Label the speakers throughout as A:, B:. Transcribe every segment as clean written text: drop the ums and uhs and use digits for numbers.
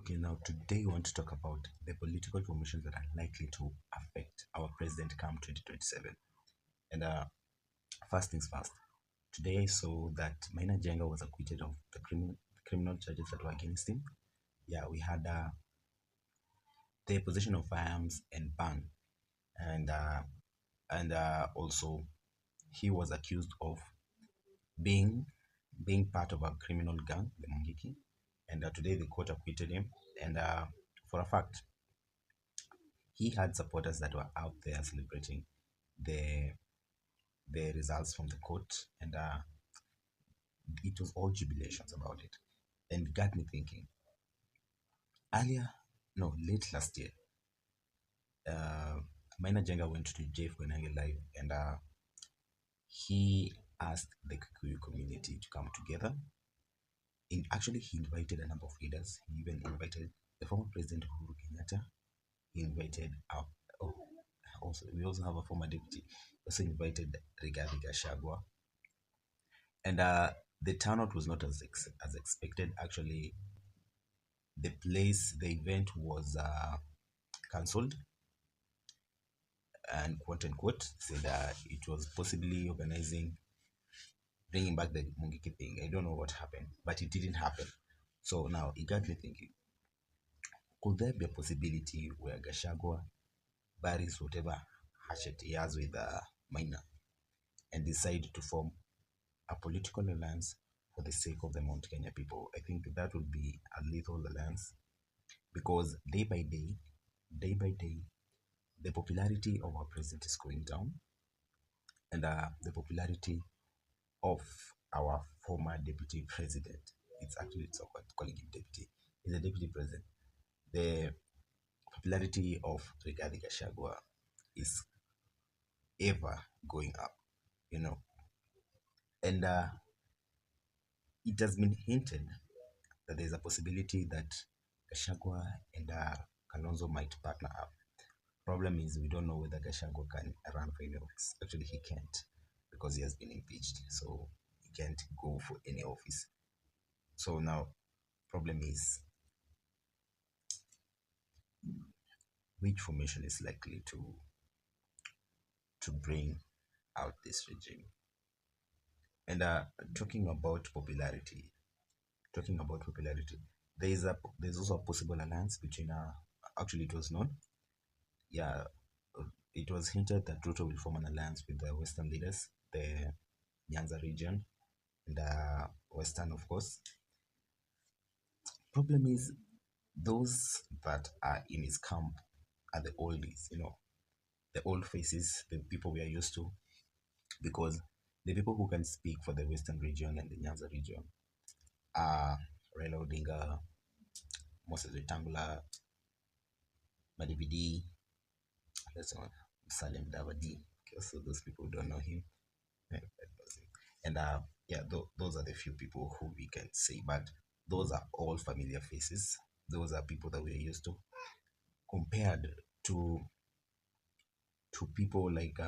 A: Okay, now today we want to talk about the political formations that are likely to affect our president come 2027. And first things first, today I saw that Njenga was acquitted of the criminal charges that were against him. Yeah, we had the possession of firearms and ban, and also he was accused of being part of a criminal gang, the Mungiki. And today the court acquitted him. And for a fact, he had supporters that were out there celebrating the results from the court, and it was all jubilations about it, and got me thinking. Earlier, no, late last year, uh, Maina Jenga went to jail for Nange Live, and he asked the Kikuyu community to come together. Actually, he invited a number of leaders. He even invited the former president Uhuru Kenyatta. He invited oh, also we also have a former deputy. Also invited Rigathi Gachagua, and the turnout was not as expected. Actually, the event was cancelled, and quote unquote said it was possibly organizing, bringing back the Mungiki thing. I don't know what happened, but it didn't happen. So now it got me thinking: could there be a possibility where Gashagwa buries whatever hatchet he has with Maina and decide to form a political alliance for the sake of the Mount Kenya people? I think that would be a lethal alliance, because day by day, the popularity of our president is going down, and the popularity of our former deputy president, it's awkward calling him deputy, he's a deputy president. The popularity of Rigathi Gachagua is ever going up, you know, and it has been hinted that there's a possibility that Gachagua and Kalonzo might partner up. Problem is, we don't know whether Gachagua can run for any office. Actually, he can't, because he has been impeached, so he can't go for any office. So now, problem is, which formation is likely to bring out this regime? And talking about popularity, there's also a possible alliance between actually it was known, yeah, it was hinted that Ruto will form an alliance with the Western leaders, the Nyanza region, and Western, of course. Problem is, those that are in his camp are the oldies, the old faces, the people we are used to, because the people who can speak for the Western region and the Nyanza region are Raila Odinga, Moses Wetangula, Madibidi, that's one, Salim Davadi. So those people don't know him. And yeah, those are the few people who we can say, but those are all familiar faces. Those are people that we're used to, compared to people like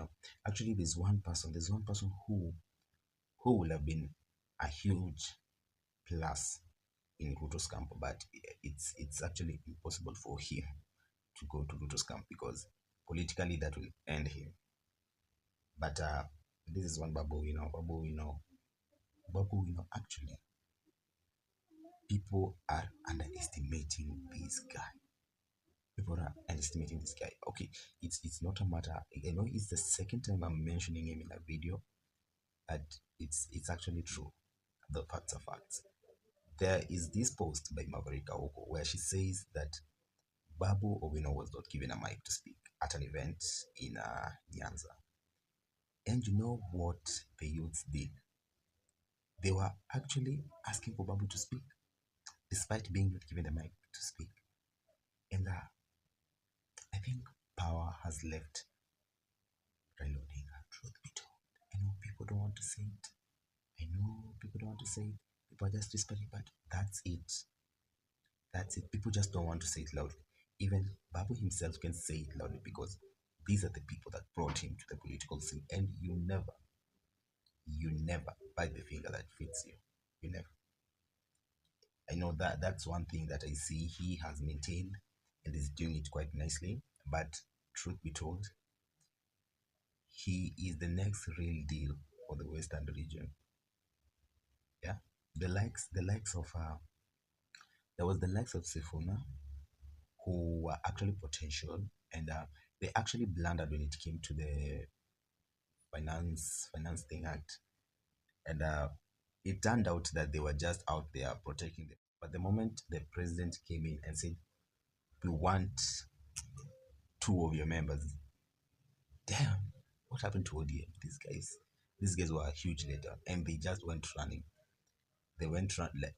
A: actually there's one person who will have been a huge plus in Ruto's camp, but it's actually impossible for him to go to Ruto's camp, because politically that will end him. But this is one Babu, actually, people are underestimating this guy. People are underestimating this guy. Okay, it's not a matter. I know it's the second time I'm mentioning him in a video, but it's actually true. The facts are facts. There is this post by Mavarika Oko where she says that Babu Owino was not given a mic to speak at an event in Nyanza. And you know what the youths did? They were actually asking for Babu to speak, despite being not given the mic to speak. And I think power has left Raila Odinga. Truth be told, I know people don't want to say it. I know people don't want to say it. People are just whispering, but that's it. That's it. People just don't want to say it loudly. Even Babu himself can say it loudly, because these are the people that brought him to the political scene. And you never bite the finger that feeds you. You never. I know that that's one thing that I see he has maintained and is doing it quite nicely. But truth be told, he is the next real deal for the Western region. Yeah, the likes of there was the likes of Sifuna who were actually potential, and they actually blundered when it came to the finance thing act, and it turned out that they were just out there protecting them. But the moment the president came in and said, "We want two of your members," damn, what happened to ODM? These guys were a huge leader, and they just went running. They went run like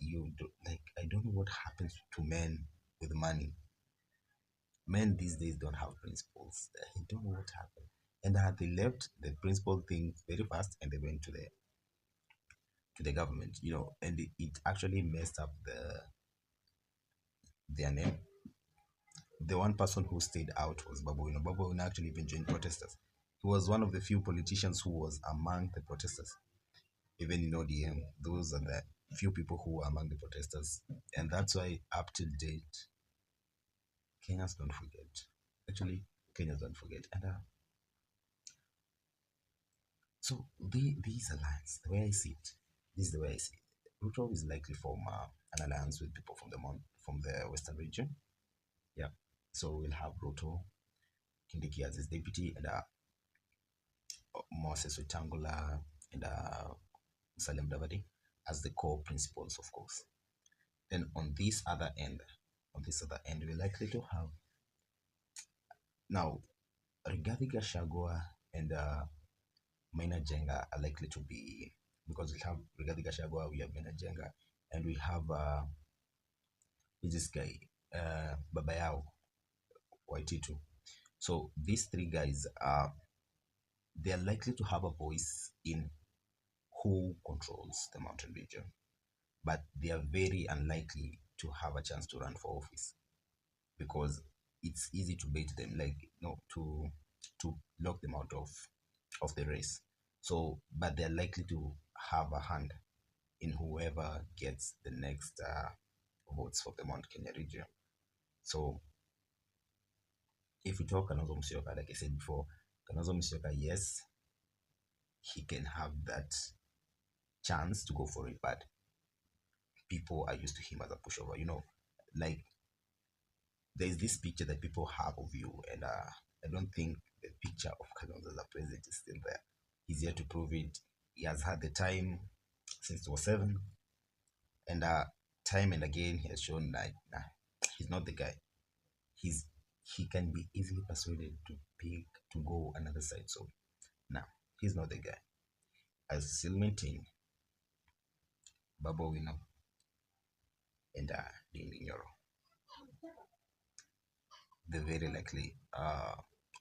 A: like I don't know what happens to men with money. Men these days don't have principles. I don't know what happened. And they left the principal thing very fast, and they went to the government, and it actually messed up their name. The one person who stayed out was Babu. Babu actually even joined protesters. He was one of the few politicians who was among the protesters. Even in ODM, those are the few people who were among the protesters. And that's why up to date, Kenyans don't forget. Actually, Kenyans don't forget. And so these alliance, the way I see it, this is the way I see it. Ruto is likely form an alliance with people from the Western region. Yeah. So we'll have Ruto, Kindiki as his deputy, and Moses Wetangula and Salem Davadi as the core principals, of course. Then on this other end, we're likely to have now Rigathi Gachagua and Njenga are likely to be, because we have Rigathi Gachagua, we have Njenga, and we have this guy, Babayao Waititu. So these three guys are they are likely to have a voice in who controls the mountain region, but they are very unlikely to have a chance to run for office because it's easy to bait them, like to lock them out of the race. So, but they're likely to have a hand in whoever gets the next votes for the Mount Kenya region. So, if we talk Kalonzo Musyoka, like I said before, Kalonzo Musyoka, yes, he can have that chance to go for it, but people are used to him as a pushover. Like there's this picture that people have of you, and I don't think the picture of Kalonzo as a president is still there. He's here to prove it. He has had the time since 2007, and time and again he has shown that nah, he's not the guy. He can be easily persuaded to go another side. So nah, he's not the guy. I still maintain Babo Wino and Dindi Nyoro, the very likely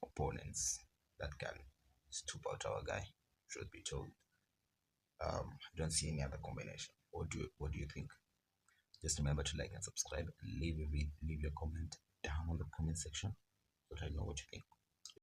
A: opponents that can stoop out our guy, should be told. I don't see any other combination. What do you think? Just remember to like and subscribe and leave your comment down on the comment section so that I know what you think.